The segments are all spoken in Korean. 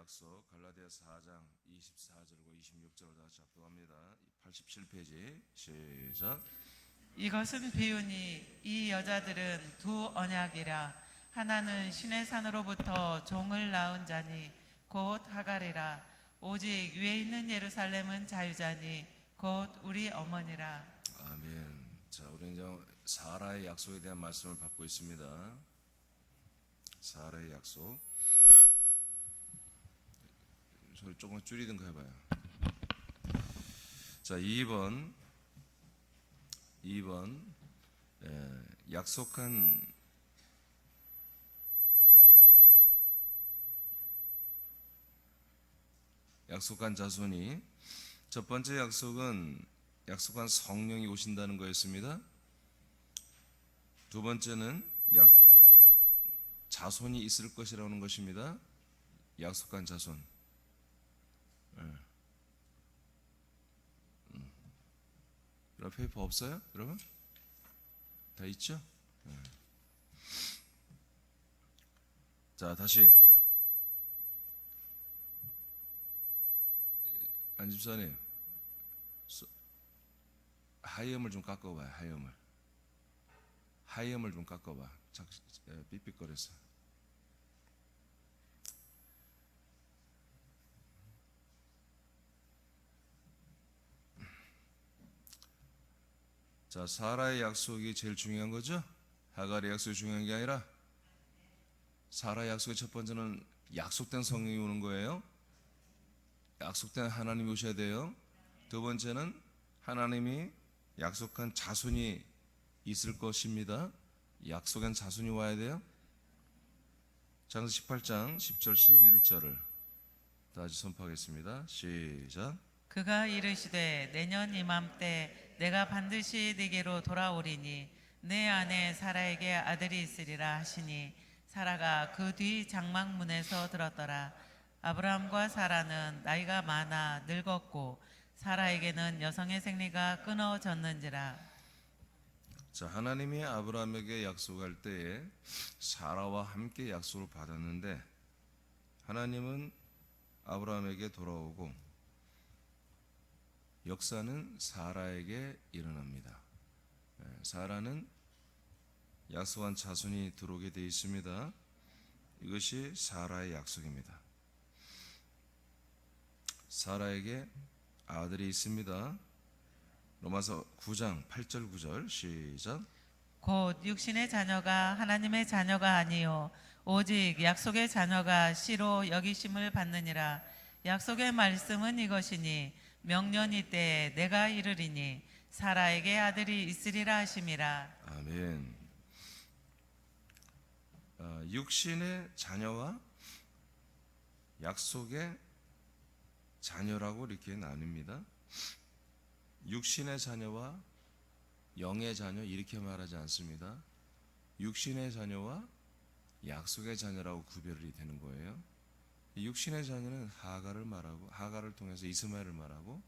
약속 갈라디아 4장 24절과 26절을 다 같이 합독합니다. 87페이지 시작. 이것은 비유니 이 여자들은 두 언약이라. 하나는 신의 산으로부터 종을 낳은 자니 곧 하갈이라. 오직 위에 있는 예루살렘은 자유자니 곧 우리 어머니라. 아멘. 자, 우리 이제 사라의 약속에 대한 말씀을 받고 있습니다. 사라의 약속. 소리 조금 줄이든가 해봐요. 자, 2번 약속한 자손이, 첫 번째 약속은 약속한 성령이 오신다는 거였습니다. 두 번째는 약속한 자손이 있을 것이라는 것입니다. 약속한 자손. 여러분 페이퍼 없어요? 여러분? 다 있죠? 자, 다시 안 집사님 하이음을 좀 깎아봐요. 하이음을 좀 깎아봐. 삑삑거렸어. 자, 사라의 약속이 제일 중요한 거죠? 하갈의 약속이 중요한 게 아니라 사라의 약속의 첫 번째는 약속된 성령이 오는 거예요. 약속된 하나님이 오셔야 돼요. 두 번째는 하나님이 약속한 자손이 있을 것입니다. 약속한 자손이 와야 돼요. 창세기 18장 10절 11절을 다시 선포하겠습니다. 시작. 그가 이르시되 내년 이맘때 내가 반드시 네게로 돌아오리니 내 안에 사라에게 아들이 있으리라 하시니 사라가 그 뒤 장막문에서 들었더라. 아브라함과 사라는 나이가 많아 늙었고 사라에게는 여성의 생리가 끊어졌는지라. 자, 하나님이 아브라함에게 약속할 때에 사라와 함께 약속을 받았는데 하나님은 아브라함에게 돌아오고 역사는 사라에게 일어납니다. 사라는 약속한 자손이 들어오게 되어 있습니다. 이것이 사라의 약속입니다. 사라에게 아들이 있습니다. 로마서 9장 8절 9절 시작. 곧 육신의 자녀가 하나님의 자녀가 아니요 오직 약속의 자녀가 씨로 여기심을 받느니라. 약속의 말씀은 이것이니 명년이 때에 내가 이르리니 사라에게 아들이 있으리라 하심이라. 아멘. 육신의 자녀와 약속의 자녀라고 이렇게 나뉩니다. 육신의 자녀와 영의 자녀 이렇게 말하지 않습니다. 육신의 자녀와 약속의 자녀라고 구별이 되는 거예요. 육신의 자녀는 하갈을 말하고 하갈을 통해서 이스마엘을 말하고,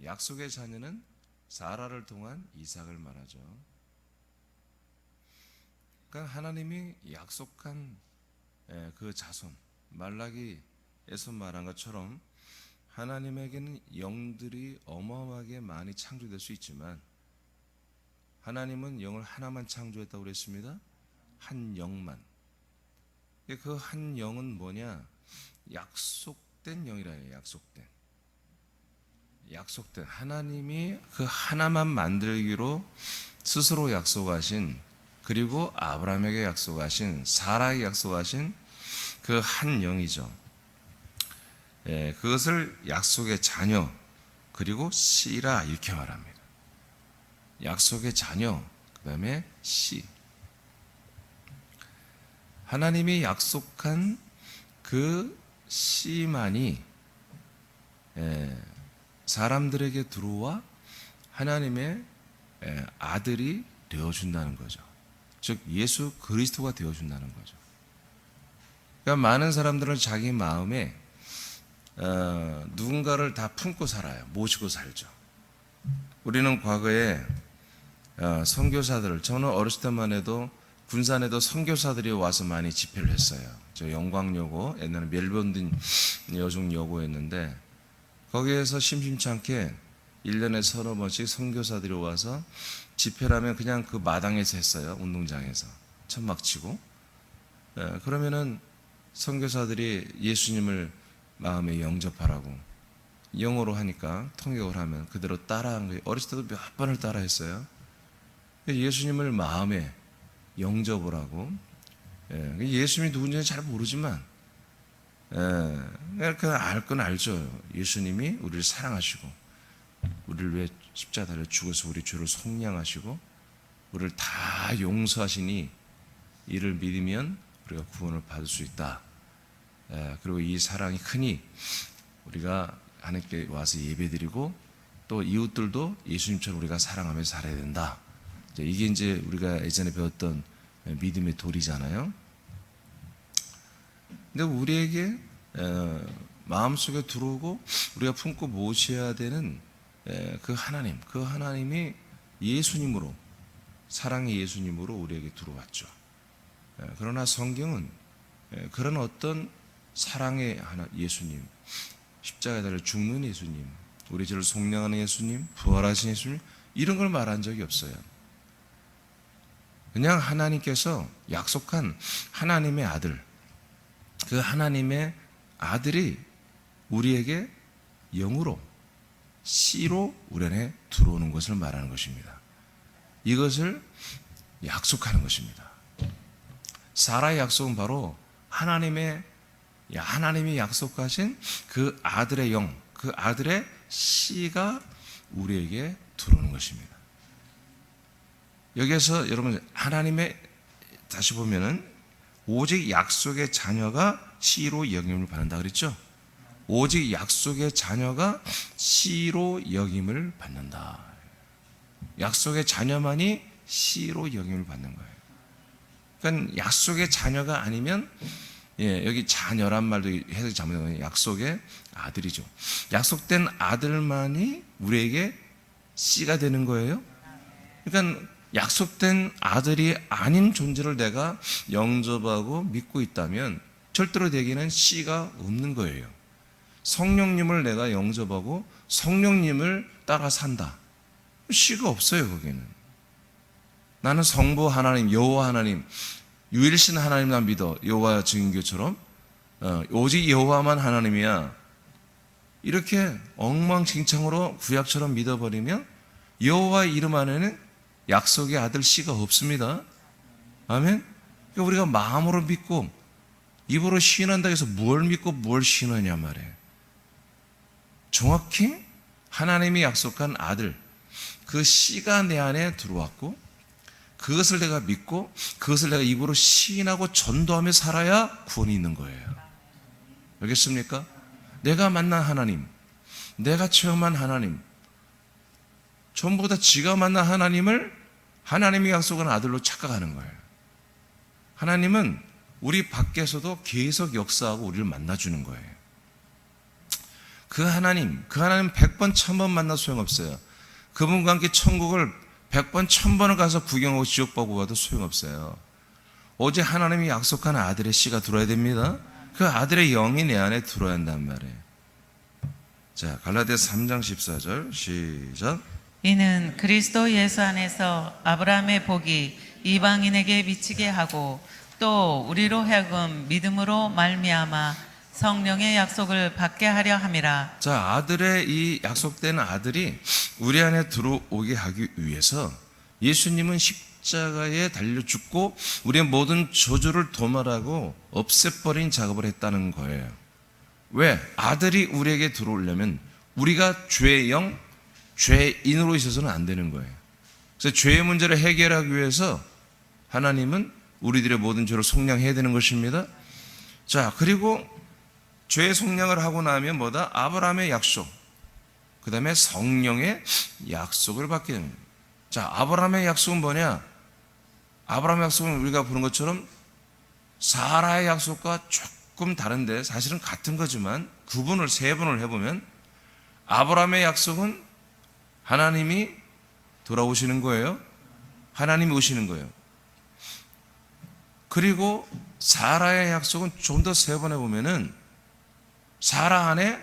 약속의 자녀는 사라를 통한 이삭을 말하죠. 그러니까 하나님이 약속한 그 자손, 말라기에서 말한 것처럼 하나님에게는 영들이 어마어마하게 많이 창조될 수 있지만 하나님은 영을 하나만 창조했다고 그랬습니다. 한 영만. 그 한 영은 뭐냐? 약속된 영이라 해요. 약속된 하나님이 그 하나만 만들기로 스스로 약속하신, 그리고 아브라함에게 약속하신, 사라에게 약속하신 그 한 영이죠. 그것을 약속의 자녀 그리고 씨라 이렇게 말합니다. 약속의 자녀, 그 다음에 씨. 하나님이 약속한 그 씨만이 사람들에게 들어와 하나님의 아들이 되어준다는 거죠. 즉 예수 그리스도가 되어준다는 거죠. 그러니까 많은 사람들은 자기 마음에 누군가를 다 품고 살아요. 모시고 살죠. 우리는 과거에 선교사들을, 저는 어렸을 때만 해도 군산에도 선교사들이 와서 많이 집회를 했어요. 저 영광여고, 옛날에 멜번든 여중여고였는데 거기에서 심심치 않게 1년에 서너 번씩 선교사들이 와서 집회를 하면 그냥 그 마당에서 했어요. 운동장에서 천막 치고. 그러면은 선교사들이 예수님을 마음에 영접하라고 영어로 하니까 통역을 하면 그대로 따라한 거예요. 어렸을 때도 몇 번을 따라했어요. 예수님을 마음에 영접을 하고, 예수님이 누군지는 잘 모르지만 알 건 알죠. 예수님이 우리를 사랑하시고 우리를 위해 십자가 달려 죽어서 우리 죄를 속량하시고 우리를 다 용서하시니 이를 믿으면 우리가 구원을 받을 수 있다. 그리고 이 사랑이 크니 우리가 하나님께 와서 예배드리고 또 이웃들도 예수님처럼 우리가 사랑하며 살아야 된다. 이게 이제 우리가 예전에 배웠던 믿음의 도리잖아요. 근데 우리에게 마음속에 들어오고 우리가 품고 모셔야 되는 그 하나님이 예수님으로, 사랑의 예수님으로 우리에게 들어왔죠. 그러나 성경은 그런 어떤 사랑의 예수님, 십자가에 달려 죽는 예수님, 우리 죄를 속량하는 예수님, 부활하신 예수님, 이런 걸 말한 적이 없어요. 그냥 하나님께서 약속한 하나님의 아들, 그 하나님의 아들이 우리에게 영으로, 씨로 우리 안에 들어오는 것을 말하는 것입니다. 이것을 약속하는 것입니다. 사라의 약속은 바로 하나님이 약속하신 그 아들의 영, 그 아들의 씨가 우리에게 들어오는 것입니다. 여기에서 여러분 하나님의 다시 보면은 오직 약속의 자녀가 씨로 여김을 받는다 그랬죠? 오직 약속의 자녀가 씨로 여김을 받는다. 약속의 자녀만이 씨로 여김을 받는 거예요. 그러니까 약속의 자녀가 아니면 여기 자녀란 말도 해석이 잘못된 약속의 아들이죠. 약속된 아들만이 우리에게 씨가 되는 거예요. 그러니까 약속된 아들이 아닌 존재를 내가 영접하고 믿고 있다면 절대로 내게는 씨가 없는 거예요. 성령님을 내가 영접하고 성령님을 따라 산다. 씨가 없어요, 거기는. 나는 성부 하나님, 여호와 하나님, 유일신 하나님만 믿어. 여호와 증인교처럼 오직 여호와만 하나님이야. 이렇게 엉망진창으로 구약처럼 믿어버리면 여호와 이름 안에는 약속의 아들 씨가 없습니다. 아멘. 그러니까 우리가 마음으로 믿고 입으로 시인한다 해서 뭘 믿고 뭘 시인하냐 말이에요. 정확히 하나님이 약속한 아들, 그 씨가 내 안에 들어왔고 그것을 내가 믿고 그것을 내가 입으로 시인하고 전도하며 살아야 구원이 있는 거예요. 알겠습니까? 내가 만난 하나님, 내가 체험한 하나님, 전부 다 지가 만난 하나님을 하나님이 약속한 아들로 착각하는 거예요. 하나님은 우리 밖에서도 계속 역사하고 우리를 만나주는 거예요. 그 하나님 100번 1000번 만나 소용없어요. 그분과 함께 천국을 100번 1000번을 가서 구경하고 지옥 보고 가도 소용없어요. 오직 하나님이 약속한 아들의 씨가 들어야 됩니다. 그 아들의 영이 내 안에 들어야 한단 말이에요. 자, 갈라디아서 3장 14절 시작. 이는 그리스도 예수 안에서 아브라함의 복이 이방인에게 미치게 하고 또 우리로 하여금 믿음으로 말미암아 성령의 약속을 받게 하려 함이라. 자, 아들의 이 약속된 아들이 우리 안에 들어오게 하기 위해서 예수님은 십자가에 달려 죽고 우리의 모든 저주를 도말하고 없애버린 작업을 했다는 거예요. 왜? 아들이 우리에게 들어오려면 우리가 죄의 영, 죄인으로 있어서는 안 되는 거예요. 그래서 죄의 문제를 해결하기 위해서 하나님은 우리들의 모든 죄를 속량해야 되는 것입니다. 자, 그리고 죄의 속량을 하고 나면 뭐다? 아브라함의 약속, 그 다음에 성령의 약속을 받게 됩니다. 자, 아브라함의 약속은 뭐냐? 아브라함의 약속은 우리가 보는 것처럼 사라의 약속과 조금 다른데 사실은 같은 거지만 세 분을 해보면 아브라함의 약속은 하나님이 돌아오시는 거예요. 하나님이 오시는 거예요. 그리고 사라의 약속은 좀 더 세번해 보면은 사라 안에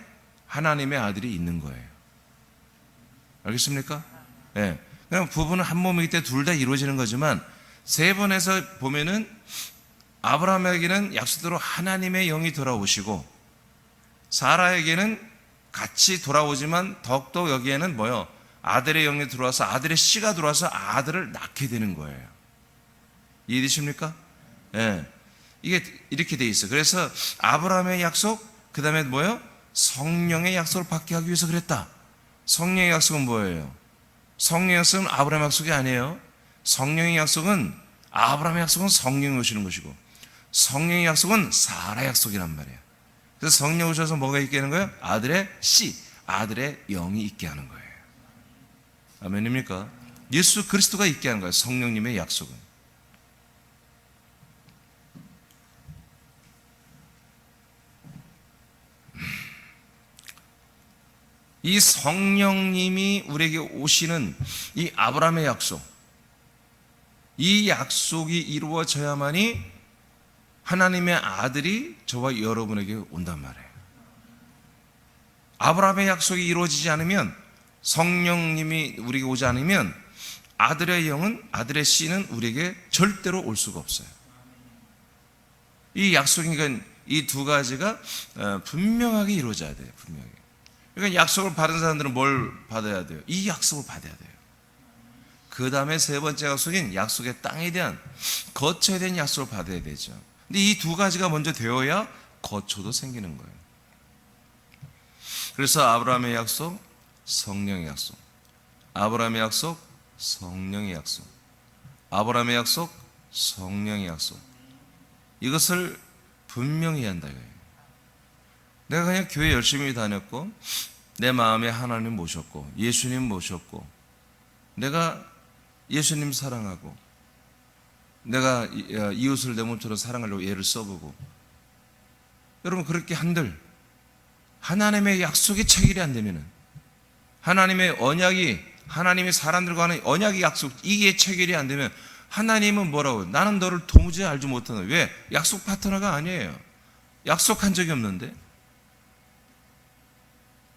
하나님의 아들이 있는 거예요. 알겠습니까? 예. 네. 그럼 부부는 한 몸이기 때문에 둘 다 이루어지는 거지만 세 번에서 보면은 아브라함에게는 약속대로 하나님의 영이 돌아오시고 사라에게는 같이 돌아오지만 더욱더 여기에는 뭐요? 아들의 영이 들어와서 아들의 씨가 들어와서 아들을 낳게 되는 거예요. 이해되십니까? 예. 네. 이게 이렇게 돼 있어요. 그래서 아브라함의 약속, 그 다음에 뭐요? 성령의 약속을 받게 하기 위해서 그랬다. 성령의 약속은 뭐예요? 성령의 약속은 아브라함의 약속이 아니에요. 성령의 약속은 아브라함의 약속은 성령이 오시는 것이고 성령의 약속은 사라 약속이란 말이에요. 그래서 성령 오셔서 뭐가 있게 하는 거예요? 아들의 씨, 아들의 영이 있게 하는 거예요. 아멘입니까? 예수 그리스도가 있게 하는 거예요. 성령님의 약속은. 이 성령님이 우리에게 오시는 이 아브라함의 약속, 이 약속이 이루어져야만이 하나님의 아들이 저와 여러분에게 온단 말이에요. 아브라함의 약속이 이루어지지 않으면, 성령님이 우리에게 오지 않으면 아들의 영은, 아들의 씨는 우리에게 절대로 올 수가 없어요. 이 약속이니까 이 두 가지가 분명하게 이루어져야 돼요. 분명히. 그러니까 약속을 받은 사람들은 뭘 받아야 돼요? 이 약속을 받아야 돼요. 그 다음에 세 번째 약속인 약속의 땅에 대한, 거처에 대한 약속을 받아야 되죠. 근데 이 두 가지가 먼저 되어야 거처도 생기는 거예요. 그래서 아브라함의 약속, 성령의 약속. 아브라함의 약속, 성령의 약속. 아브라함의 약속, 성령의 약속. 이것을 분명히 한다 이거예요. 내가 그냥 교회 열심히 다녔고 내 마음에 하나님 모셨고 예수님 모셨고 내가 예수님 사랑하고 내가 이웃을 내 몸처럼 사랑하려고 애를 써보고, 여러분 그렇게 한들 하나님의 약속이 체결이 안 되면은, 하나님의 언약이, 하나님의 사람들과 하는 언약의 약속, 이게 체결이 안 되면 하나님은 뭐라고? 나는 너를 도무지 알지 못하는. 왜? 약속 파트너가 아니에요. 약속한 적이 없는데.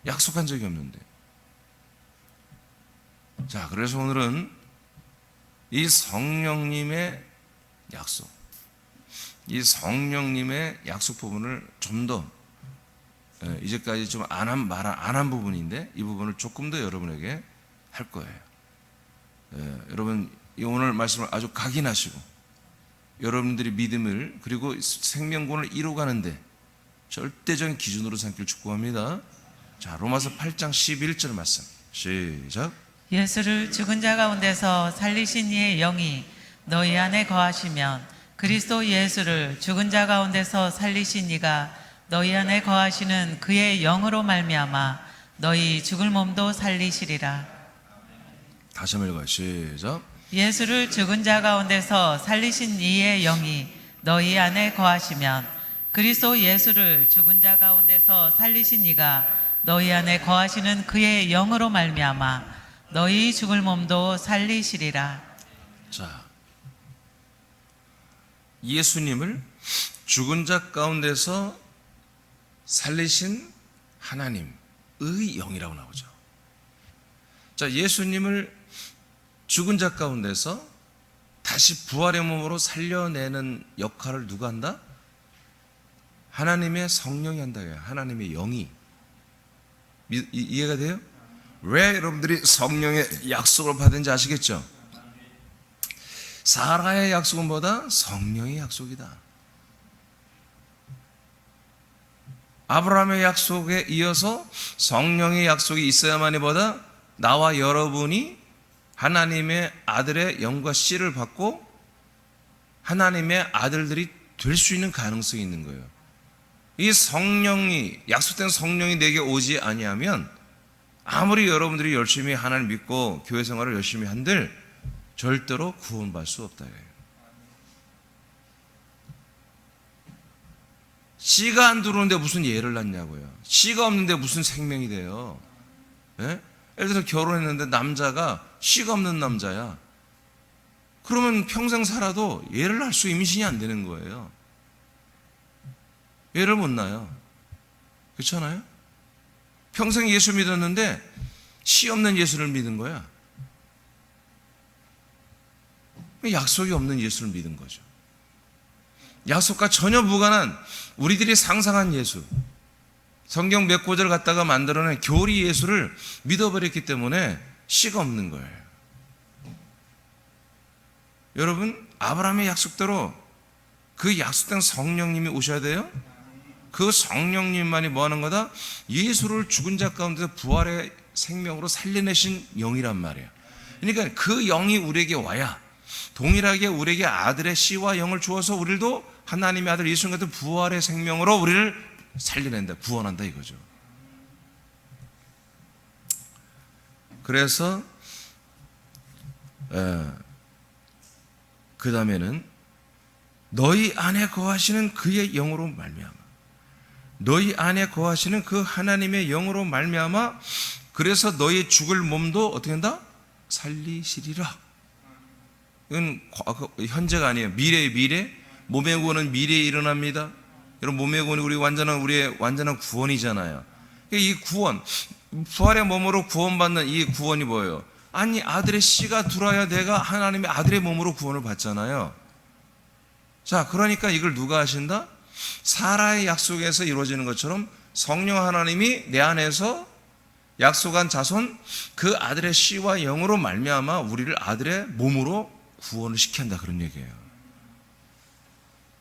약속한 적이 없는데. 자, 그래서 오늘은 이 성령님의 약속, 이 성령님의 약속 부분을 좀 더 이제까지 좀 안 한 부분인데 이 부분을 조금 더 여러분에게 할 거예요. 여러분 이 오늘 말씀을 아주 각인하시고 여러분들이 믿음을 그리고 생명권을 이루어가는데 절대적인 기준으로 삼길 축복합니다. 자, 로마서 8장 11절 말씀 시작. 예수를 죽은 자 가운데서 살리신 이의 영이 너희 안에 거하시면 그리스도 예수를 죽은 자 가운데서 살리신 이가 너희 안에 거하시는 그의 영으로 말미암아 너희 죽을 몸도 살리시리라. 다시 한번 읽어요. 시작. 예수를 죽은 자 가운데서 살리신 이의 영이 너희 안에 거하시면 그리스도 예수를 죽은 자 가운데서 살리신 이가 너희 안에 거하시는 그의 영으로 말미암아 너희 죽을 몸도 살리시리라. 자, 예수님을 죽은 자 가운데서 살리신 하나님의 영이라고 나오죠. 자, 예수님을 죽은 자 가운데서 다시 부활의 몸으로 살려내는 역할을 누가 한다? 하나님의 성령이 한다. 하나님의 영이. 이해가 돼요? 왜 여러분들이 성령의 약속을 받은지 아시겠죠? 사라의 약속은 뭐다? 성령의 약속이다. 아브라함의 약속에 이어서 성령의 약속이 있어야만이 뭐다? 나와 여러분이 하나님의 아들의 영과 씨를 받고 하나님의 아들들이 될 수 있는 가능성이 있는 거예요. 이 성령이, 약속된 성령이 내게 오지 아니하면 아무리 여러분들이 열심히 하나님 믿고 교회 생활을 열심히 한들 절대로 구원받을 수 없다. 씨가 안 들어오는데 무슨 예를 낳냐고요. 씨가 없는데 무슨 생명이 돼요. 예? 예를 들어 결혼했는데 남자가 씨가 없는 남자야. 그러면 평생 살아도 예를 날 수 임신이 안 되는 거예요. 예를 못 나요. 그렇잖아요? 평생 예수 믿었는데 씨 없는 예수를 믿은 거야. 약속이 없는 예수를 믿은 거죠. 약속과 전혀 무관한 우리들이 상상한 예수, 성경 몇 구절 갖다가 만들어낸 교리 예수를 믿어버렸기 때문에 씨가 없는 거예요. 여러분, 아브라함의 약속대로 그 약속된 성령님이 오셔야 돼요. 그 성령님만이 뭐 하는 거다? 예수를 죽은 자 가운데 부활의 생명으로 살려내신 영이란 말이에요. 그러니까 그 영이 우리에게 와야 동일하게 우리에게 아들의 씨와 영을 주어서 우리도 하나님의 아들 예수님 같은 부활의 생명으로 우리를 살려낸다, 구원한다 이거죠. 그래서 그 다음에는 너희 안에 거하시는 그의 영으로 말미암아, 너희 안에 거하시는 그 하나님의 영으로 말미암아, 그래서 너희 죽을 몸도 어떻게 한다? 살리시리라. 이건 현재가 아니에요. 미래의 미래. 몸의 구원은 미래에 일어납니다. 여러분, 몸의 구원이 우리의 완전한 구원이잖아요. 이 구원, 부활의 몸으로 구원받는 이 구원이 뭐예요? 아니, 아들의 씨가 들어야 내가 하나님의 아들의 몸으로 구원을 받잖아요. 자, 그러니까 이걸 누가 하신다? 사라의 약속에서 이루어지는 것처럼 성령 하나님이 내 안에서 약속한 자손 그 아들의 씨와 영으로 말미암아 우리를 아들의 몸으로 구원을 시킨다, 그런 얘기예요.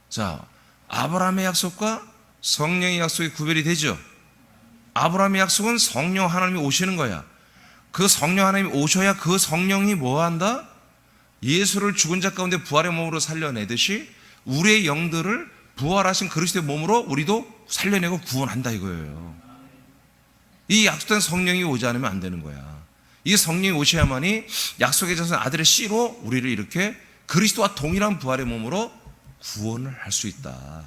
자, 아브라함의 약속과 성령의 약속이 구별이 되죠. 아브라함의 약속은 성령 하나님이 오시는 거야. 그 성령 하나님이 오셔야 그 성령이 뭐 한다? 예수를 죽은 자 가운데 부활의 몸으로 살려내듯이 우리의 영들을 부활하신 그리스도의 몸으로 우리도 살려내고 구원한다 이거예요. 이 약속된 성령이 오지 않으면 안 되는 거야. 이 성령이 오셔야만이 약속의 자손 아들의 씨로 우리를 이렇게 그리스도와 동일한 부활의 몸으로 구원을 할 수 있다.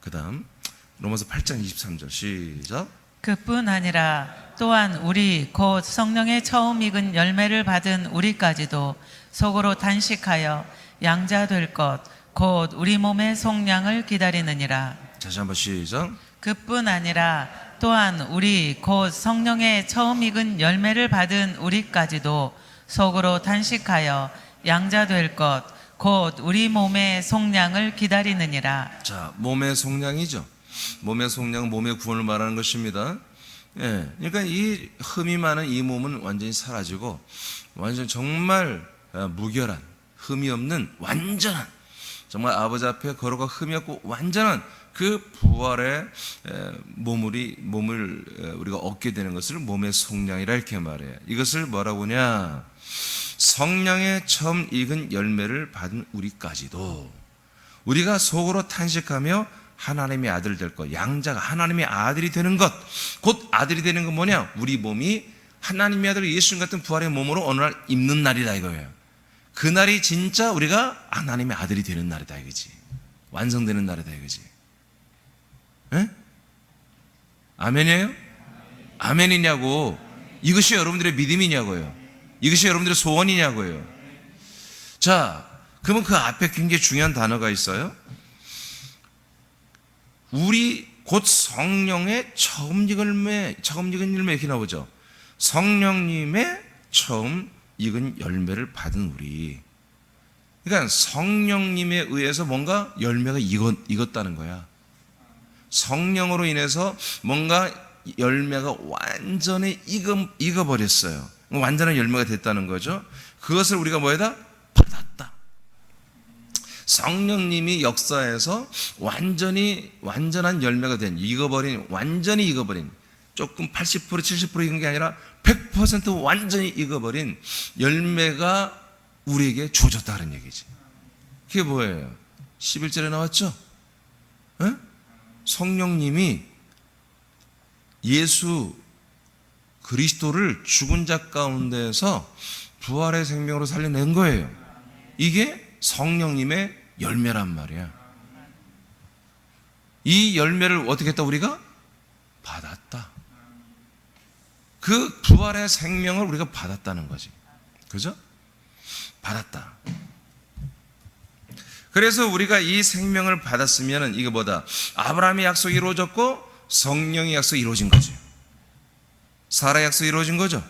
그 다음 로마서 8장 23절 시작. 그뿐 아니라 또한 우리 곧 성령의 처음 익은 열매를 받은 우리까지도 속으로 단식하여 양자 될 것 곧 우리 몸의 속량을 기다리느니라. 다시 한번 시작. 그뿐 아니라 또한 우리 곧 성령의 처음 익은 열매를 받은 우리까지도 속으로 단식하여 양자 될 것 곧 우리 몸의 속량을 기다리느니라. 자, 몸의 속량이죠. 몸의 속량, 몸의 구원을 말하는 것입니다. 예, 그러니까 이 흠이 많은 이 몸은 완전히 사라지고 완전 정말 무결한, 흠이 없는 완전한, 정말 아버지 앞에 거룩과 흠이 없고 완전한 그 부활의 몸을 우리가 얻게 되는 것을 몸의 속량이라 이렇게 말해요. 이것을 뭐라고 하냐? 성령의 처음 익은 열매를 받은 우리까지도 우리가 속으로 탄식하며 하나님의 아들 될 것, 양자가 하나님의 아들이 되는 것, 곧 아들이 되는 건 뭐냐? 우리 몸이 하나님의 아들 예수님 같은 부활의 몸으로 어느 날 입는 날이다 이거예요. 그 날이 진짜 우리가 하나님의 아들이 되는 날이다 이거지. 완성되는 날이다 이거지. 에? 아멘이에요? 아멘이냐고. 이것이 여러분들의 믿음이냐고요. 이것이 여러분들의 소원이냐고요. 자, 그러면 그 앞에 굉장히 중요한 단어가 있어요. 우리 곧 성령의 처음 익은 열매 이렇게 나오죠. 성령님의 처음 익은 열매를 받은 우리. 그러니까 성령님에 의해서 뭔가 열매가 익었다는 거야. 성령으로 인해서 뭔가 열매가 완전히 익어버렸어요. 완전한 열매가 됐다는 거죠. 그것을 우리가 뭐에다? 받았다. 성령님이 역사에서 완전한 열매가 된, 완전히 익어버린, 조금 80% 70% 익은 게 아니라 100% 완전히 익어버린 열매가 우리에게 주어졌다 그런 얘기지. 그게 뭐예요? 11절에 나왔죠? 에? 성령님이 예수 그리스도를 죽은 자 가운데서 부활의 생명으로 살려낸 거예요. 이게 성령님의 열매란 말이야. 이 열매를 어떻게 했다? 우리가 받았다. 그 부활의 생명을 우리가 받았다는 거지. 그죠? 받았다. 그래서 우리가 이 생명을 받았으면 이게 뭐다? 아브라함의 약속이 이루어졌고 성령의 약속이 이루어진 거지. 사라 약속이 이루어진 거죠.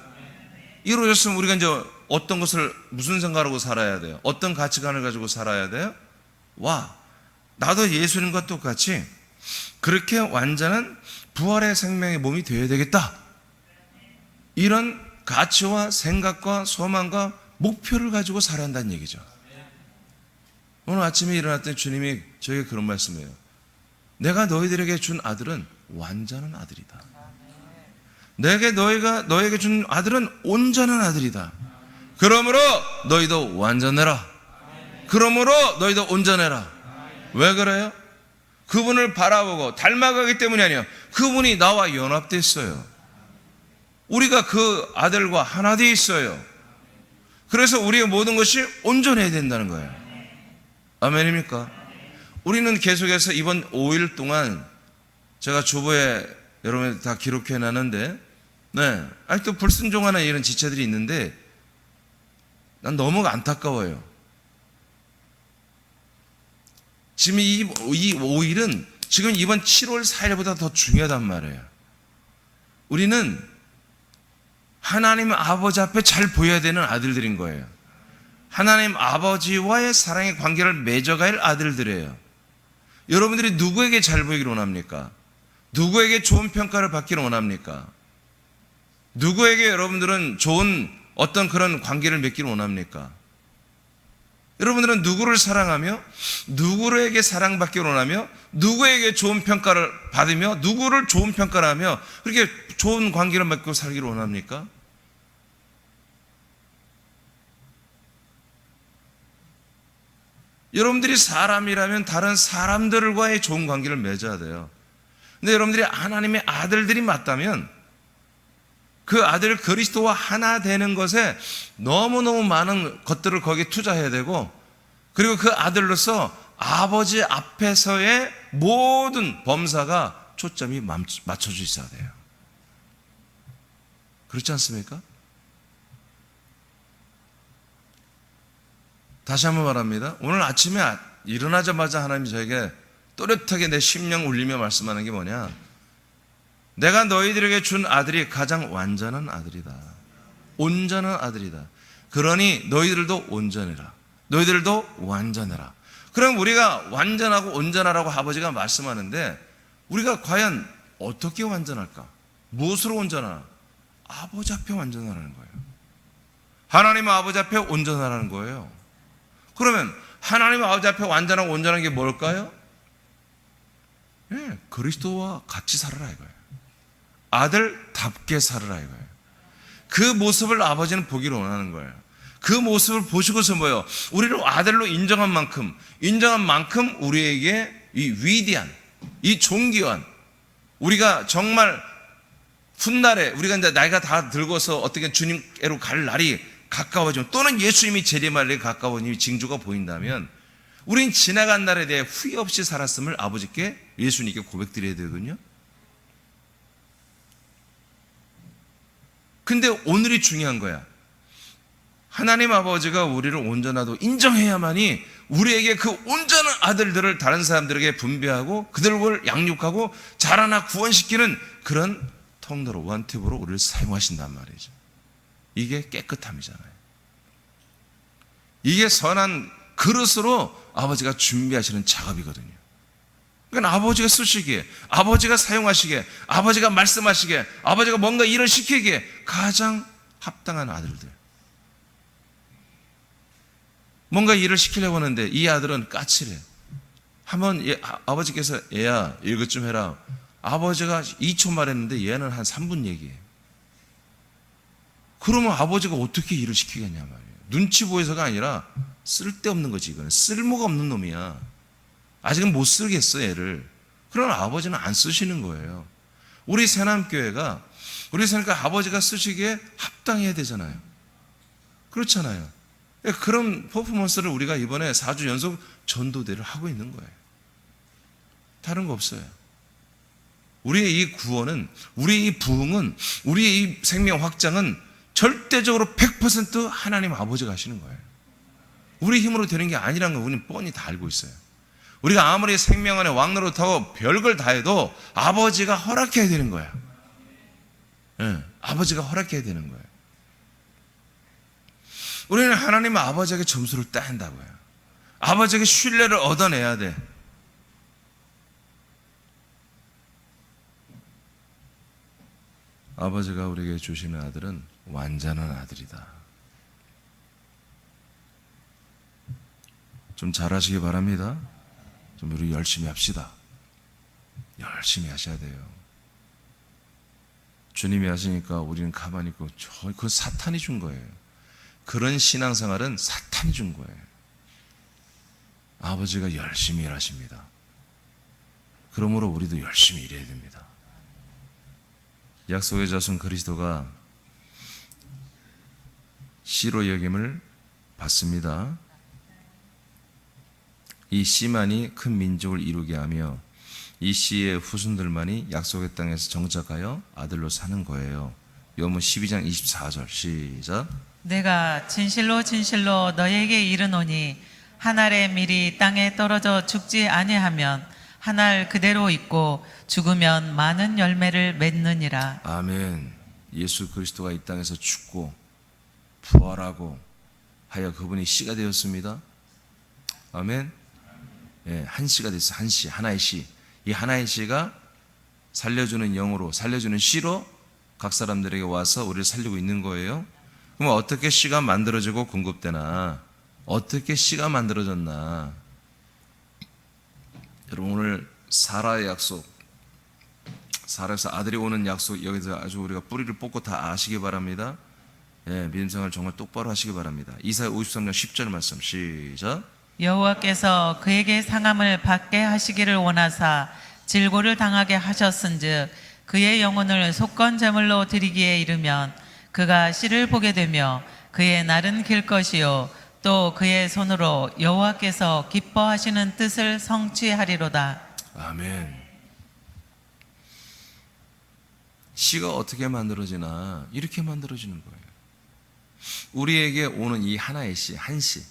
이루어졌으면 우리가 이제 어떤 것을 무슨 생각하고 살아야 돼요? 어떤 가치관을 가지고 살아야 돼요? 나도 예수님과 똑같이 그렇게 완전한 부활의 생명의 몸이 되어야 되겠다. 이런 가치와 생각과 소망과 목표를 가지고 살아야 한다는 얘기죠. 오늘 아침에 일어났더니 주님이 저에게 그런 말씀이에요. 내가 너희들에게 준 아들은 완전한 아들이다. 너에게 준 아들은 온전한 아들이다. 그러므로 너희도 완전해라. 그러므로 너희도 온전해라. 왜 그래요? 그분을 바라보고 닮아가기 때문이 아니에요. 그분이 나와 연합됐어요. 우리가 그 아들과 하나 되어 있어요. 그래서 우리의 모든 것이 온전해야 된다는 거예요. 아멘입니까? 우리는 계속해서 이번 5일 동안 제가 주보에 여러분 다 기록해 놨는데 아직도 불순종하는 이런 지체들이 있는데 난 너무 안타까워요. 지금 이 5일은 지금 이번 7월 4일보다 더 중요하단 말이에요. 우리는 하나님 아버지 앞에 잘 보여야 되는 아들들인 거예요. 하나님 아버지와의 사랑의 관계를 맺어갈 아들들이에요. 여러분들이 누구에게 잘 보이기를 원합니까? 누구에게 좋은 평가를 받기를 원합니까? 누구에게 여러분들은 좋은 어떤 그런 관계를 맺기를 원합니까? 여러분들은 누구를 사랑하며 누구에게 사랑받기를 원하며 누구에게 좋은 평가를 받으며 누구를 좋은 평가를 하며 그렇게 좋은 관계를 맺고 살기를 원합니까? 여러분들이 사람이라면 다른 사람들과의 좋은 관계를 맺어야 돼요. 근데 여러분들이 하나님의 아들들이 맞다면 그 아들 그리스도와 하나 되는 것에 너무너무 많은 것들을 거기에 투자해야 되고 그리고 그 아들로서 아버지 앞에서의 모든 범사가 초점이 맞춰져 있어야 돼요. 그렇지 않습니까? 다시 한번 말합니다. 오늘 아침에 일어나자마자 하나님이 저에게 또렷하게 내 심령 울리며 말씀하는 게 뭐냐? 내가 너희들에게 준 아들이 가장 완전한 아들이다. 온전한 아들이다. 그러니 너희들도 온전해라. 너희들도 완전해라. 그럼 우리가 완전하고 온전하라고 아버지가 말씀하는데 우리가 과연 어떻게 완전할까? 무엇으로 온전하나? 아버지 앞에 완전하라는 거예요. 하나님 아버지 앞에 온전하라는 거예요. 그러면 하나님 아버지 앞에 완전하고 온전한 게 뭘까요? 그리스도와 같이 살아라 이거예요. 아들답게 살아라 이거예요. 그 모습을 아버지는 보기를 원하는 거예요. 그 모습을 보시고서 뭐예요? 우리를 아들로 인정한 만큼 우리에게 이 위대한, 이 존귀한, 우리가 정말 훗날에 우리가 이제 나이가 다 들고서 어떻게 주님께로 갈 날이 가까워지면 또는 예수님이 재림할 날이 가까워지는 징조가 보인다면 우린 지나간 날에 대해 후회 없이 살았음을 아버지께 예수님께 고백드려야 되거든요. 근데 오늘이 중요한 거야. 하나님 아버지가 우리를 온전하도 인정해야만이 우리에게 그 온전한 아들들을 다른 사람들에게 분배하고 그들을 양육하고 자라나 구원시키는 그런 통로로 원팁으로 우리를 사용하신단 말이죠. 이게 깨끗함이잖아요. 이게 선한 그릇으로 아버지가 준비하시는 작업이거든요. 그러니까 아버지가 쓰시기에, 아버지가 사용하시기에, 아버지가 말씀하시기에, 아버지가 뭔가 일을 시키기에 가장 합당한 아들들. 뭔가 일을 시키려고 하는데 이 아들은 까칠해. 한번 아버지께서 얘야 이것 좀 해라. 아버지가 2초 말했는데 얘는 한 3분 얘기해. 그러면 아버지가 어떻게 일을 시키겠냐 말이에요. 눈치 보여서가 아니라 쓸데없는 거지. 이거는 쓸모가 없는 놈이야. 아직은 못 쓰겠어 얘를. 그러나 아버지는 안 쓰시는 거예요. 우리 새남교회가 아버지가 쓰시기에 합당해야 되잖아요. 그렇잖아요. 그런 퍼포먼스를 우리가 이번에 4주 연속 전도대를 하고 있는 거예요. 다른 거 없어요. 우리의 이 구원은, 우리의 이 부흥은, 우리의 이 생명 확장은 절대적으로 100% 하나님 아버지가 하시는 거예요. 우리 힘으로 되는 게 아니란 거 우리는 뻔히 다 알고 있어요. 우리가 아무리 생명 안에 왕노릇하고 별걸 다 해도 아버지가 허락해야 되는 거야. 예, 아버지가 허락해야 되는 거예요. 우리는 하나님 아버지에게 점수를 따야 한다고요. 아버지에게 신뢰를 얻어내야 돼. 아버지가 우리에게 주시는 아들은 완전한 아들이다. 좀 잘하시기 바랍니다. 좀 우리 열심히 합시다. 열심히 하셔야 돼요. 주님이 하시니까 우리는 가만히 있고 그건 사탄이 준 거예요. 그런 신앙생활은 사탄이 준 거예요. 아버지가 열심히 일하십니다. 그러므로 우리도 열심히 일해야 됩니다. 약속의 자손 그리스도가 씨로 여김을 받습니다. 이 씨만이 큰 민족을 이루게 하며 이 씨의 후손들만이 약속의 땅에서 정착하여 아들로 사는 거예요. 요한복음 12장 24절 시작. 내가 진실로 진실로 너에게 이르노니 한 알의 밀이 땅에 떨어져 죽지 아니하면 한 알 그대로 있고 죽으면 많은 열매를 맺느니라. 아멘. 예수 그리스도가 이 땅에서 죽고 부활하고 하여 그분이 씨가 되었습니다. 아멘. 예, 한 씨가 됐어요. 한 씨, 하나의 씨. 이 하나의 씨가 살려주는 영으로, 살려주는 씨로 각 사람들에게 와서 우리를 살리고 있는 거예요. 그럼 어떻게 씨가 만들어지고 공급되나? 어떻게 씨가 만들어졌나? 여러분 오늘 사라의 약속, 사라에서 아들이 오는 약속, 여기서 아주 우리가 뿌리를 뽑고 다 아시기 바랍니다. 예, 믿음생활 정말 똑바로 하시기 바랍니다. 이사야 53장 10절 말씀 시작. 여호와께서 그에게 상함을 받게 하시기를 원하사 질고를 당하게 하셨은즉 그의 영혼을 속건 제물로 드리기에 이르면 그가 씨를 보게 되며 그의 날은 길 것이요 또 그의 손으로 여호와께서 기뻐하시는 뜻을 성취하리로다. 아멘. 씨가 어떻게 만들어지나? 이렇게 만들어지는 거예요. 우리에게 오는 이 하나의 씨, 한 씨,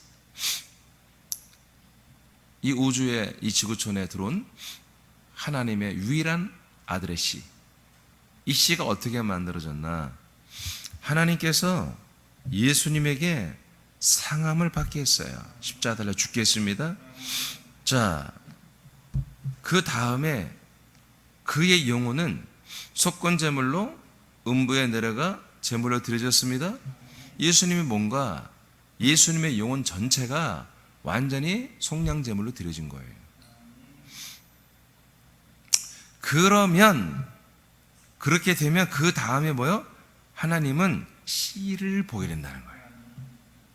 이 우주에, 이 지구촌에 들어온 하나님의 유일한 아들의 씨, 이 씨가 어떻게 만들어졌나? 하나님께서 예수님에게 상함을 받게 했어요. 십자가 달려 죽게 했습니다. 자, 그 다음에 그의 영혼은 속건제물로 음부에 내려가 제물로 드려졌습니다. 예수님이 뭔가 예수님의 영혼 전체가 완전히 속량제물로 드려진 거예요. 그러면 그렇게 되면 그 다음에 뭐요? 하나님은 씨를 보게 된다는 거예요.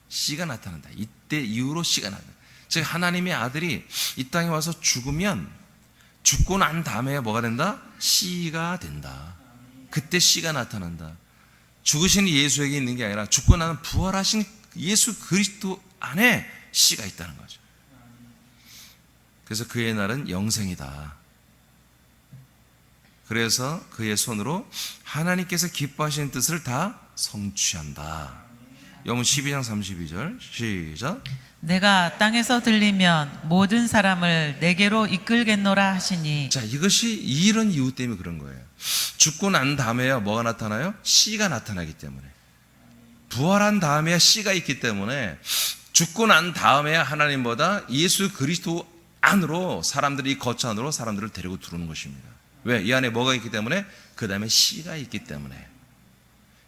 씨가 나타난다. 이때 이후로 씨가 나타난다. 즉 하나님의 아들이 이 땅에 와서 죽으면 죽고 난 다음에 뭐가 된다? 씨가 된다. 그때 씨가 나타난다. 죽으신 예수에게 있는 게 아니라 죽고 나면 부활하신 예수 그리스도 안에 씨가 있다는 거죠. 그래서 그의 날은 영생이다. 그래서 그의 손으로 하나님께서 기뻐하시는 뜻을 다 성취한다. 요한복음 12장 32절 시작. 내가 땅에서 들리면 모든 사람을 내게로 이끌겠노라 하시니. 자, 이것이 이런 이유 때문에 그런 거예요. 죽고 난 다음에야 뭐가 나타나요? 씨가 나타나기 때문에. 부활한 다음에야 씨가 있기 때문에 죽고 난 다음에야 하나님보다 예수 그리스도 안으로 사람들이 거처 안으로 사람들을 데리고 들어오는 것입니다. 왜? 이 안에 뭐가 있기 때문에? 그 다음에 씨가 있기 때문에.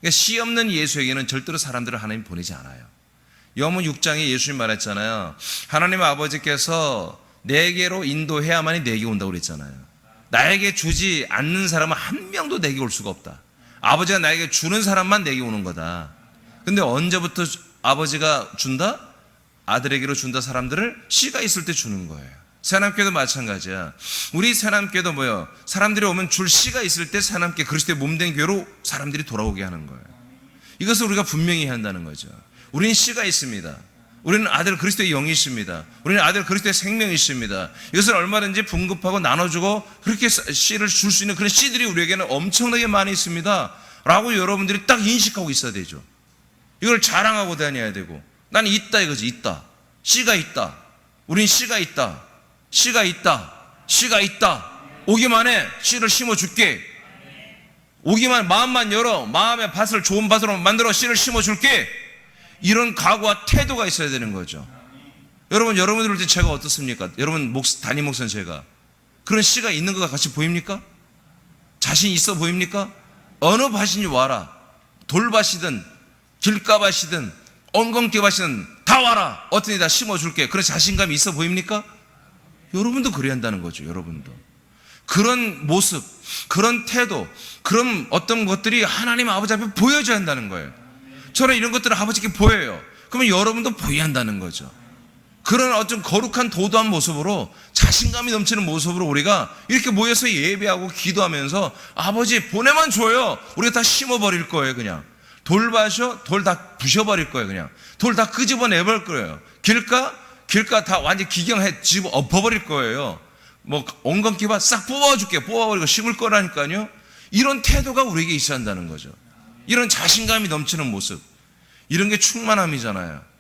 그러니까 씨 없는 예수에게는 절대로 사람들을 하나님 보내지 않아요. 요한복음 6장에 예수님 말했잖아요. 하나님 아버지께서 내게로 인도해야만이 내게 온다고 그랬잖아요. 나에게 주지 않는 사람은 한 명도 내게 올 수가 없다. 아버지가 나에게 주는 사람만 내게 오는 거다. 근데 언제부터 아버지가 준다? 아들에게로 준다. 사람들을 씨가 있을 때 주는 거예요. 새하남교회도 마찬가지야. 우리 새하남교회도 뭐요? 사람들이 오면 줄 씨가 있을 때 새하남교회 그리스도의 몸된 교회로 사람들이 돌아오게 하는 거예요. 이것을 우리가 분명히 해야 한다는 거죠. 우리는 씨가 있습니다. 우리는 아들 그리스도의 영이 있습니다. 우리는 아들 그리스도의 생명이 있습니다. 이것을 얼마든지 분급하고 나눠주고 그렇게 씨를 줄 수 있는 그런 씨들이 우리에게는 엄청나게 많이 있습니다 라고 여러분들이 딱 인식하고 있어야 되죠. 이걸 자랑하고 다녀야 되고 나는 있다 이거지. 있다. 씨가 있다. 우린 씨가 있다. 씨가 있다. 씨가 있다. 오기만 해. 씨를 심어줄게. 오기만, 마음만 열어. 마음의 밭을 좋은 밭으로 만들어 씨를 심어줄게. 이런 각오와 태도가 있어야 되는 거죠. 여러분, 여러분들 때 제가 어떻습니까? 여러분 담임 목사는 제가 그런 씨가 있는 것 같이 보입니까? 자신 있어 보입니까? 어느 밭인지 와라. 돌밭이든 길가밭이든 엉겅퀴밭이든 다 와라. 어떤 데다 심어줄게. 그런 자신감이 있어 보입니까? 여러분도 그래야 한다는 거죠. 여러분도 그런 모습, 그런 태도, 그런 어떤 것들이 하나님 아버지 앞에 보여줘야 한다는 거예요. 저는 이런 것들을 아버지께 보여요. 그러면 여러분도 보여야 한다는 거죠. 그런 어떤 거룩한 도도한 모습으로, 자신감이 넘치는 모습으로 우리가 이렇게 모여서 예배하고 기도하면서 아버지 보내만 줘요. 우리가 다 심어버릴 거예요. 그냥 돌밭이요, 돌 다 부셔버릴 거예요. 그냥 돌 다 끄집어내버릴 거예요. 길가 다 완전 기경해 집어 엎어버릴 거예요. 뭐 엉겅퀴밭 싹 뽑아줄게. 뽑아버리고 심을 거라니까요. 이런 태도가 우리에게 있어야 한다는 거죠. 이런 자신감이 넘치는 모습, 이런 게 충만함이잖아요.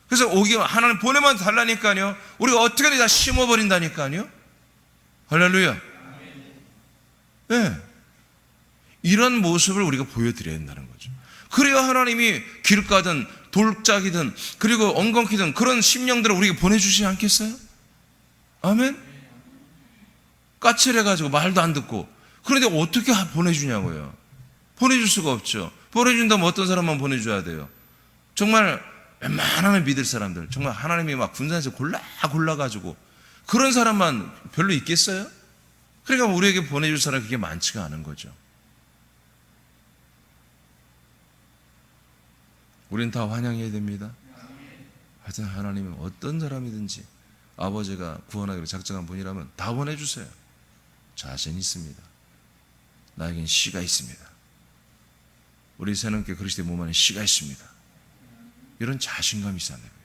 그래서 하나님 보내만 달라니까요. 우리가 어떻게든 다 심어버린다니까요. 할렐루야. 네. 이런 모습을 우리가 보여드려야 한다는 거죠. 그래야 하나님이 길가든 돌짝이든 그리고 엉겅퀴든 그런 심령들을 우리에게 보내주시지 않겠어요? 아멘. 까칠해가지고 말도 안 듣고, 그런데 어떻게 보내주냐고요. 보내줄 수가 없죠. 보내준다면 어떤 사람만 보내줘야 돼요? 정말 웬만하면 믿을 사람들, 정말 하나님이 막 군산에서 골라가지고 그런 사람만 별로 있겠어요? 그러니까 우리에게 보내줄 사람이 그게 많지가 않은 거죠. 우린 다 환영해야 됩니다. 하여튼 하나님은 어떤 사람이든지 아버지가 구원하기로 작정한 분이라면 다 보내주세요. 자신 있습니다. 나에겐 씨가 있습니다. 우리 새넘게 그리스도의 몸 안에 씨가 있습니다. 이런 자신감이 있어야 됩니다.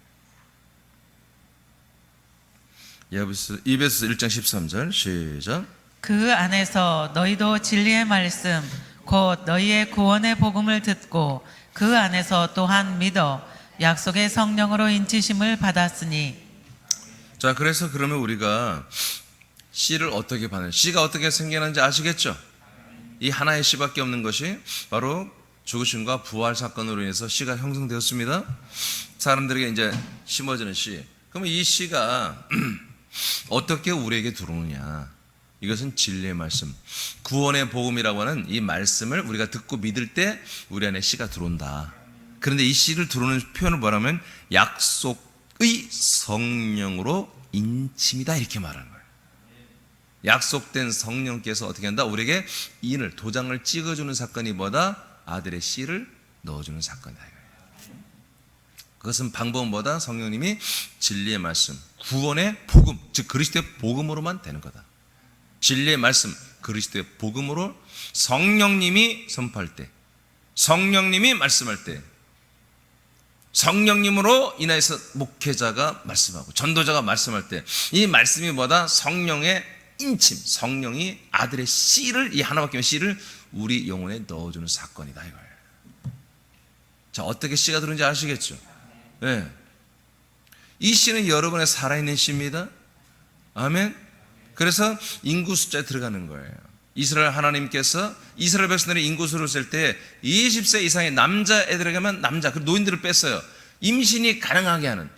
에베소서 1장 13절 시작. 그 안에서 너희도 진리의 말씀 곧 너희의 구원의 복음을 듣고 그 안에서 또한 믿어 약속의 성령으로 인치심을 받았으니. 자, 그래서 그러면 우리가 씨를 어떻게 받는, 씨가 어떻게 생겨나는지 아시겠죠? 이 하나의 씨밖에 없는 것이 바로 죽으심과 부활 사건으로 인해서 씨가 형성되었습니다. 사람들에게 이제 심어지는 씨. 그러면 이 씨가 어떻게 우리에게 들어오느냐? 이것은 진리의 말씀, 구원의 복음이라고 하는 이 말씀을 우리가 듣고 믿을 때 우리 안에 씨가 들어온다. 그런데 이 씨를 들어오는 표현을 뭐라면 약속의 성령으로 인침이다, 이렇게 말하는 거예요. 약속된 성령께서 어떻게 한다? 우리에게 인을, 도장을 찍어주는 사건이 뭐다? 아들의 씨를 넣어주는 사건이다. 그것은 방법은 뭐다? 성령님이 진리의 말씀, 구원의 복음, 즉 그리스도의 복음으로만 되는 거다. 진리의 말씀, 그리스도의 복음으로 성령님이 선포할 때, 성령님이 말씀할 때, 성령님으로 인해서 목회자가 말씀하고 전도자가 말씀할 때, 이 말씀이 뭐다? 성령의 인침, 성령이 아들의 씨를, 이 하나밖에 없는 씨를 우리 영혼에 넣어주는 사건이다, 이거예요. 자, 어떻게 씨가 들어오는지 아시겠죠? 네. 이 씨는 여러분의 살아있는 씨입니다. 아멘. 그래서 인구 숫자에 들어가는 거예요. 이스라엘 하나님께서 이스라엘 백성들의 인구수를 셀 때 20세 이상의 남자애들에게만 그 노인들을 뺐어요. 임신이 가능하게 하는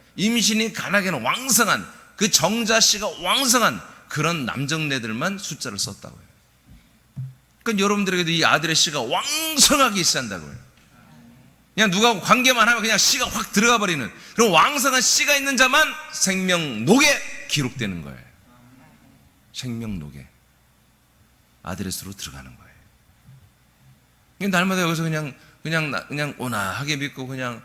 왕성한, 그 정자씨가 왕성한 그런 남정네들만 숫자를 썼다고요. 그러니까 여러분들에게도 이 아들의 씨가 왕성하게 있어야 한다고요. 그냥 누가 관계만 하면 그냥 씨가 확 들어가 버리는 그런 왕성한 씨가 있는 자만 생명록에 기록되는 거예요. 생명록에 아들의 수로 들어가는 거예요. 날마다 여기서 그냥 온화하게 믿고 그냥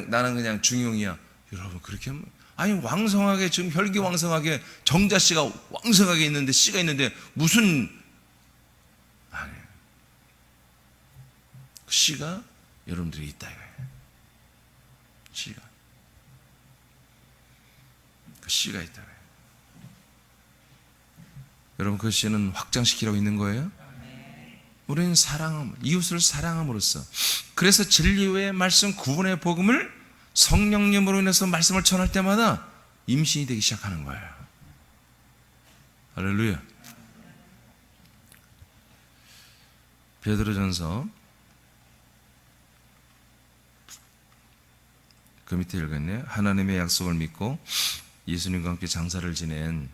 나는 그냥 중용이야. 여러분 그렇게 하면, 아니 왕성하게 지금 혈기왕성하게 정자 씨가 왕성하게 있는데, 씨가 있는데 무슨, 아니 그 씨가 여러분들이 있다 이거예요. 씨가 있다. 여러분 그 씨는 확장시키려고 있는 거예요. 우리는 이웃을 사랑함으로써, 그래서 진리의 말씀, 구원의 복음을 성령님으로 인해서 말씀을 전할 때마다 임신이 되기 시작하는 거예요. 할렐루야. 베드로전서 그 밑에 읽었네요. 하나님의 약속을 믿고 예수님과 함께 장사를 지낸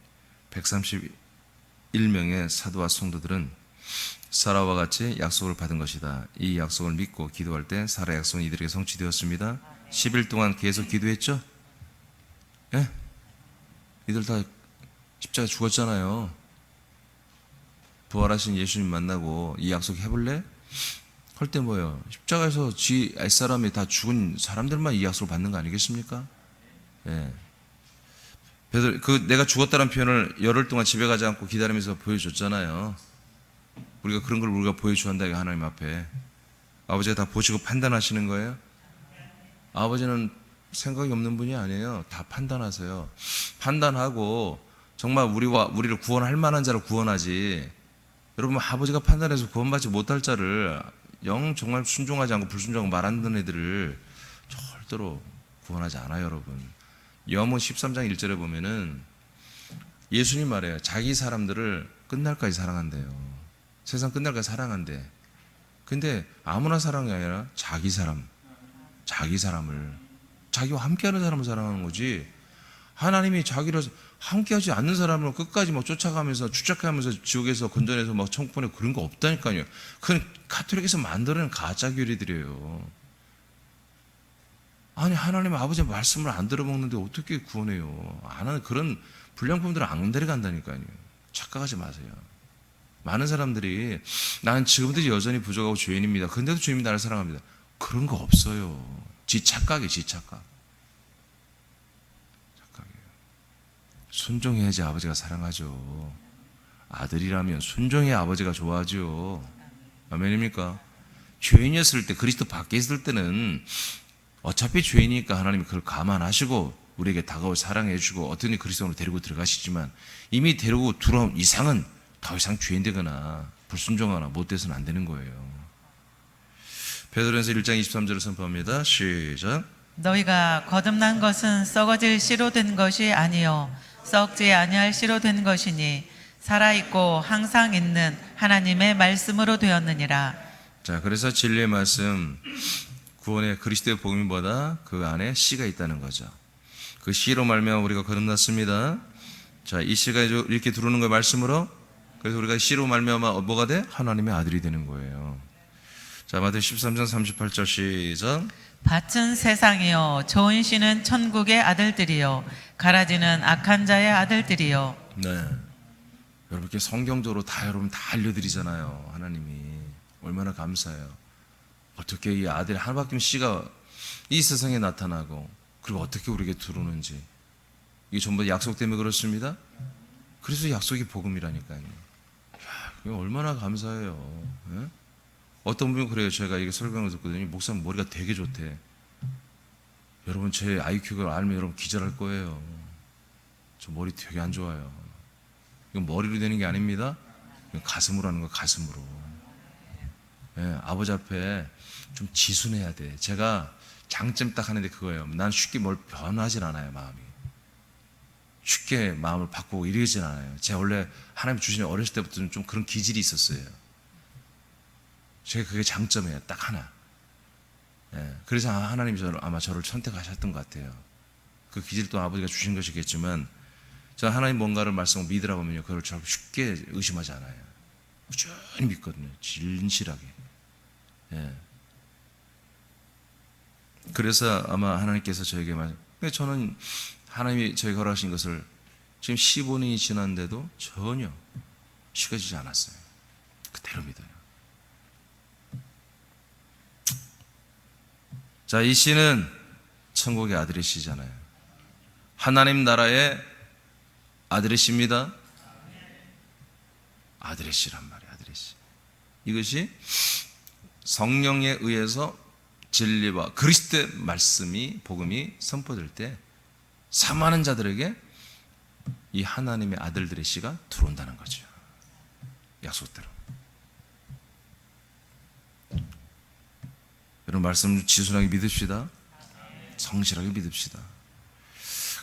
131명의 사도와 성도들은 사라와 같이 약속을 받은 것이다. 이 약속을 믿고 기도할 때 사라 약속은 이들에게 성취되었습니다. 10일 동안 계속 기도했죠? 예? 이들 다 십자가 죽었잖아요. 부활하신 예수님 만나고 이 약속 해볼래? 할 때 뭐예요? 십자가에서 지 옛사람이 다 죽은 사람들만 이 약속을 받는 거 아니겠습니까? 예. 내가 죽었다는 표현을 열흘 동안 집에 가지 않고 기다리면서 보여줬잖아요. 우리가 그런 걸 우리가 보여줘야 한다, 하나님 앞에. 아버지가 다 보시고 판단하시는 거예요? 아버지는 생각이 없는 분이 아니에요. 다 판단하세요. 판단하고 정말 우리를 구원할 만한 자를 구원하지. 여러분, 아버지가 판단해서 구원받지 못할 자를 정말 순종하지 않고 불순종하고 말 안 듣는 애들을 절대로 구원하지 않아요, 여러분. 요한복음 13장 1절에 보면은 예수님 말해요. 자기 사람들을 끝날까지 사랑한대요. 세상 끝날까지 사랑한대. 근데 아무나 사랑이 아니라 자기 사람을, 자기와 함께하는 사람을 사랑하는 거지. 하나님이 자기를 함께하지 않는 사람을 끝까지 막 쫓아가면서 추적하면서 지옥에서 건져내서 막 천국 보내고 그런 거 없다니까요. 그건 가톨릭에서 만들어낸 가짜 교리들이에요. 아니, 하나님 아버지의 말씀을 안 들어먹는데 어떻게 구원해요? 안 하는 그런 불량품들은 안 데려간다니까요. 착각하지 마세요. 많은 사람들이 나는 지금도 여전히 부족하고 죄인입니다. 근데도 주님이 나를 사랑합니다. 그런 거 없어요. 지 착각이에요. 착각이에요. 순종해야지 아버지가 사랑하죠. 아들이라면 순종해야 아버지가 좋아하죠. 아멘입니까? 죄인이었을 때, 그리스도 밖에 있을 때는 어차피 죄인이니까 하나님이 그걸 감안하시고 우리에게 다가올 사랑해 주시고 어떤 그리스도로 데리고 들어가시지만 이미 데리고 들어온 이상은 더 이상 죄인 되거나 불순종하거나 못돼서는 안 되는 거예요. 베드로전서 1장 23절을 선포합니다. 시작. 너희가 거듭난 것은 썩어질 씨로 된 것이 아니요 썩지 아니할 씨로 된 것이니 살아있고 항상 있는 하나님의 말씀으로 되었느니라. 자, 그래서 진리의 말씀, 구원의 그리스도의 복음보다 그 안에 씨가 있다는 거죠. 그 씨로 말미암아 우리가 거듭났습니다. 자, 이 씨가 이렇게 들어오는 거예요, 말씀으로. 그래서 우리가 씨로 말미암아 뭐가 돼? 하나님의 아들이 되는 거예요. 자, 마태복음 13장 38절 시작. 밭은 세상이요 좋은 씨는 천국의 아들들이요 가라지는 악한 자의 아들들이요. 네. 여러분께 성경적으로 다 여러분 다 알려드리잖아요. 하나님이 얼마나 감사해요. 어떻게 이 아들이 하나밖에 씨가 이 세상에 나타나고 그리고 어떻게 우리에게 들어오는지 이게 전부 다 약속 때문에 그렇습니다. 그래서 약속이 복음이라니까요. 이야, 얼마나 감사해요. 예? 어떤 분이 그래요. 제가 이게 설명을 듣거든요. 목사님 머리가 되게 좋대. 여러분 제 IQ를 알면 여러분 기절할 거예요. 저 머리 되게 안 좋아요. 이건 머리로 되는 게 아닙니다. 이건 가슴으로 하는 거, 가슴으로. 예, 아버지 앞에 좀 지순해야 돼. 제가 장점 딱 하는데 그거예요. 난 쉽게 뭘 변하진 않아요, 마음이. 쉽게 마음을 바꾸고 이러진 않아요. 제가 원래 하나님 주신 어렸을 때부터 좀 그런 기질이 있었어요. 제가 그게 장점이에요. 딱 하나. 예, 그래서 하나님이 아마 저를 선택하셨던 것 같아요. 그 기질도 아버지가 주신 것이겠지만 저 하나님 뭔가를 말씀을 믿으라고 하면요, 그걸 쉽게 의심하지 않아요. 꾸준히 믿거든요. 진실하게. 예. 그래서 아마 하나님께서 저에게 저는 하나님이 저에게 허락하신 것을 지금 15년이 지났는데도 전혀 식어지지 않았어요. 그대로 믿어요. 자, 이 씨는 천국의 아들의 씨잖아요. 하나님 나라의 아들의 씨입니다. 아들의 씨란 말이에요. 아들의 씨. 이것이 성령에 의해서 진리와 그리스도의 말씀이 복음이 선포될 때 사모하는 자들에게 이 하나님의 아들들의 씨가 들어온다는 거죠. 약속대로. 여러분 말씀 지순하게 믿읍시다. 성실하게 믿읍시다.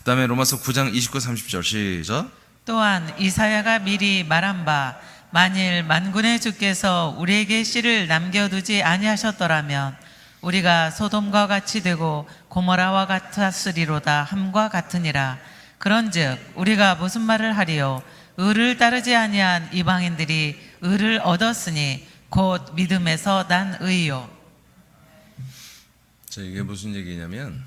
그다음에 로마서 9장 29, 30절 시작. 또한 이사야가 미리 말한 바 만일 만군의 주께서 우리에게 씨를 남겨두지 아니하셨더라면 우리가 소돔과 같이 되고 고모라와 같았으리로다 함과 같으니라. 그런즉 우리가 무슨 말을 하리요? 의를 따르지 아니한 이방인들이 의를 얻었으니 곧 믿음에서 난 의요. 자, 이게 무슨 얘기냐면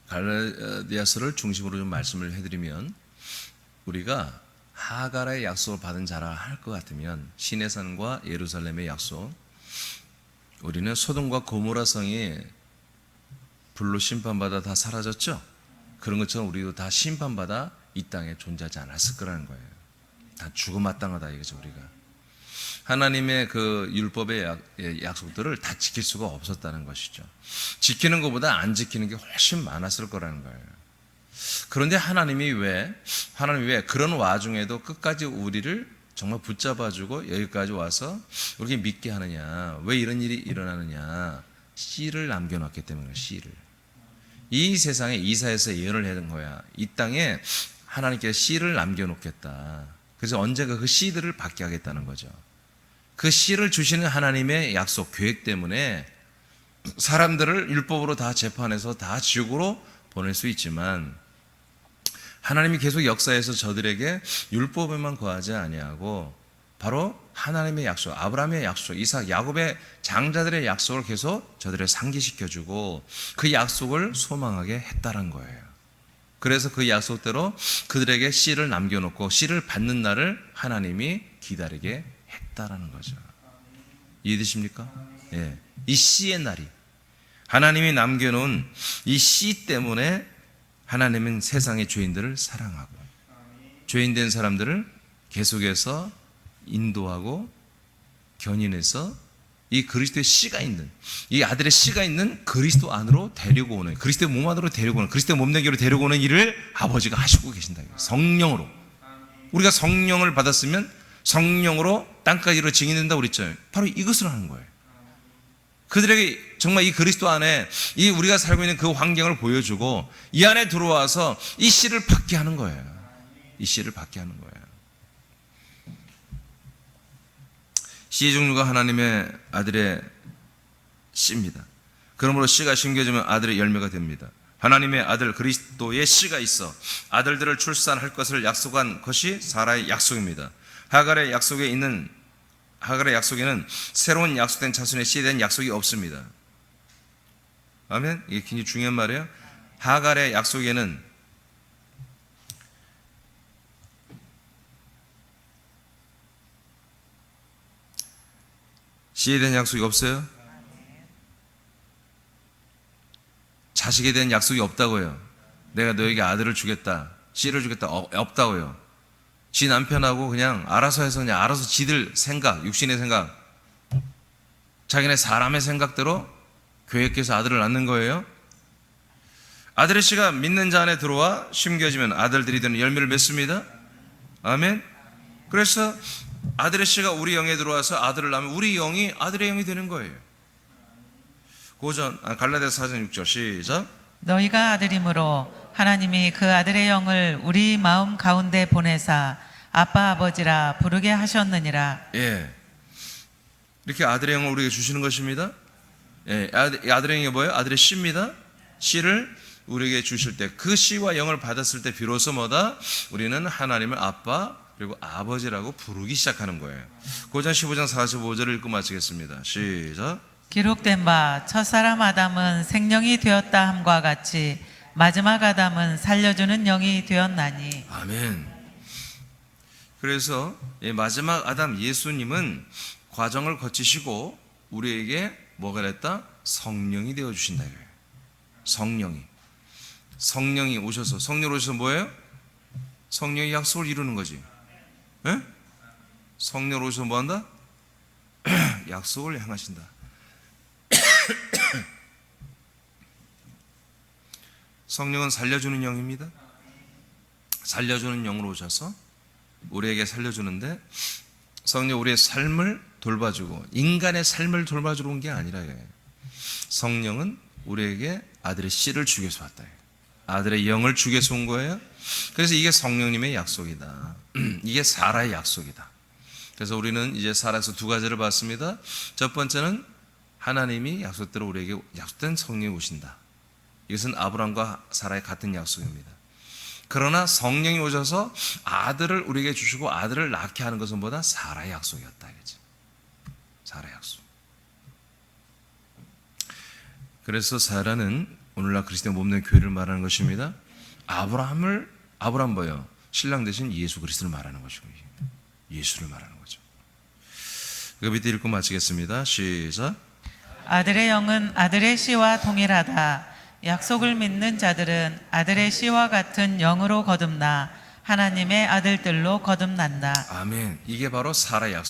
갈라디아서를 중심으로 좀 말씀을 해드리면, 우리가 하갈의 약속을 받은 자라 할 것 같으면 시내산과 예루살렘의 약속, 우리는 소돔과 고모라 성이 불로 심판받아 다 사라졌죠. 그런 것처럼 우리도 다 심판받아 이 땅에 존재하지 않았을 거라는 거예요. 다 죽어마땅하다 이거죠. 우리가 하나님의 그 율법의 약속들을 다 지킬 수가 없었다는 것이죠. 지키는 것보다 안 지키는 게 훨씬 많았을 거라는 거예요. 그런데 하나님이 왜 그런 와중에도 끝까지 우리를 정말 붙잡아주고 여기까지 와서 우리에게 믿게 하느냐? 왜 이런 일이 일어나느냐? 씨를 남겨놨기 때문에. 씨를 이 세상에 이사야서 예언을 해둔 거야. 이 땅에 하나님께서 씨를 남겨놓겠다. 그래서 언젠가 그 씨들을 받게 하겠다는 거죠. 그 씨를 주시는 하나님의 약속, 계획 때문에 사람들을 율법으로 다 재판해서 다 지옥으로 보낼 수 있지만, 하나님이 계속 역사에서 저들에게 율법에만 거하지 아니하고 바로 하나님의 약속, 아브라함의 약속, 이삭, 야곱의 장자들의 약속을 계속 저들을 상기시켜주고 그 약속을 소망하게 했다는 거예요. 그래서 그 약속대로 그들에게 씨를 남겨놓고 씨를 받는 날을 하나님이 기다리게 했다라는 거죠. 이해되십니까? 예. 이 씨의 날이, 하나님이 남겨놓은 이 씨 때문에 하나님은 세상의 죄인들을 사랑하고 죄인된 사람들을 계속해서 인도하고 견인해서 이 그리스도의 씨가 있는, 이 아들의 씨가 있는 그리스도 안으로 데리고 오는, 그리스도의 몸 안으로 데리고 오는, 그리스도의 몸내기로 데리고 오는 일을 아버지가 하시고 계신다. 성령으로. 우리가 성령을 받았으면 성령으로 땅까지로 증인된다고 그랬죠. 바로 이것을 하는 거예요. 그들에게 정말 이 그리스도 안에 이 우리가 살고 있는 그 환경을 보여주고 이 안에 들어와서 이 씨를 받게 하는 거예요. 이 씨를 받게 하는 거예요. 씨의 종류가 하나님의 아들의 씨입니다. 그러므로 씨가 심겨지면 아들의 열매가 됩니다. 하나님의 아들 그리스도의 씨가 있어 아들들을 출산할 것을 약속한 것이 사라의 약속입니다. 하갈의 약속에는 새로운 약속된 자손의 씨에 대한 약속이 없습니다. 아멘. 이게 굉장히 중요한 말이에요. 하갈의 약속에는 씨에 대한 약속이 없어요. 자식에 대한 약속이 없다고요. 내가 너에게 아들을 주겠다, 씨를 주겠다, 없다고요. 지 남편하고 그냥 알아서 해서 그냥 알아서 지들 생각, 육신의 생각, 자기네 사람의 생각대로 계획해서 아들을 낳는 거예요. 아들의 씨가 믿는 자 안에 들어와 심겨지면 아들들이 되는 열매를 맺습니다. 아멘. 그래서 아들의 씨가 우리 영에 들어와서 아들을 낳으면 우리 영이 아들의 영이 되는 거예요. 갈라디아서 4장 6절 시작. 너희가 아들이므로 하나님이 그 아들의 영을 우리 마음 가운데 보내사 아빠 아버지라 부르게 하셨느니라. 예, 이렇게 아들의 영을 우리에게 주시는 것입니다. 예, 아들의 영이 뭐예요? 아들의 씨입니다. 씨를 우리에게 주실 때, 그 씨와 영을 받았을 때 비로소 뭐다? 우리는 하나님을 아빠 그리고 아버지라고 부르기 시작하는 거예요. 고전 15장 45절을 읽고 마치겠습니다. 시작. 기록된 바 첫사람 아담은 생령이 되었다 함과 같이 마지막 아담은 살려주는 영이 되었나니. 아멘. 그래서 마지막 아담 예수님은 과정을 거치시고 우리에게 뭐가 됐다? 성령이 되어주신다. 성령이 오셔서, 성령이 오셔서 뭐예요? 성령이 약속을 이루는 거지. 예? 성령이 오셔서 뭐한다? 약속을 행하신다. 성령은 살려주는 영입니다. 살려주는 영으로 오셔서 우리에게 살려주는데, 성령 우리의 삶을 돌봐주고 인간의 삶을 돌봐주러 온 게 아니라, 성령은 우리에게 아들의 씨를 주기 위해서 왔다. 아들의 영을 주께서 온 거예요. 그래서 이게 성령님의 약속이다. 이게 사라의 약속이다. 그래서 우리는 이제 사라에서 두 가지를 봤습니다. 첫 번째는 하나님이 약속대로 우리에게 약속된 성령이 오신다. 이것은 아브라함과 사라의 같은 약속입니다. 그러나 성령이 오셔서 아들을 우리에게 주시고 아들을 낳게 하는 것은 보다 사라의 약속이었다. 그죠? 사라의 약속. 그래서 사라는 오늘날 그리스도의 몸된 교회를 말하는 것입니다. 아브라함 뭐요? 신랑 대신 예수 그리스도를 말하는 것이고, 예수를 말하는 거죠. 그 밑에 읽고 마치겠습니다. 시작. 아들의 영은 아들의 씨와 동일하다. 약속을 믿는 자들은 아들의 씨와 같은 영으로 거듭나 하나님의 아들들로 거듭난다. 아멘. 이게 바로 사라의 약속.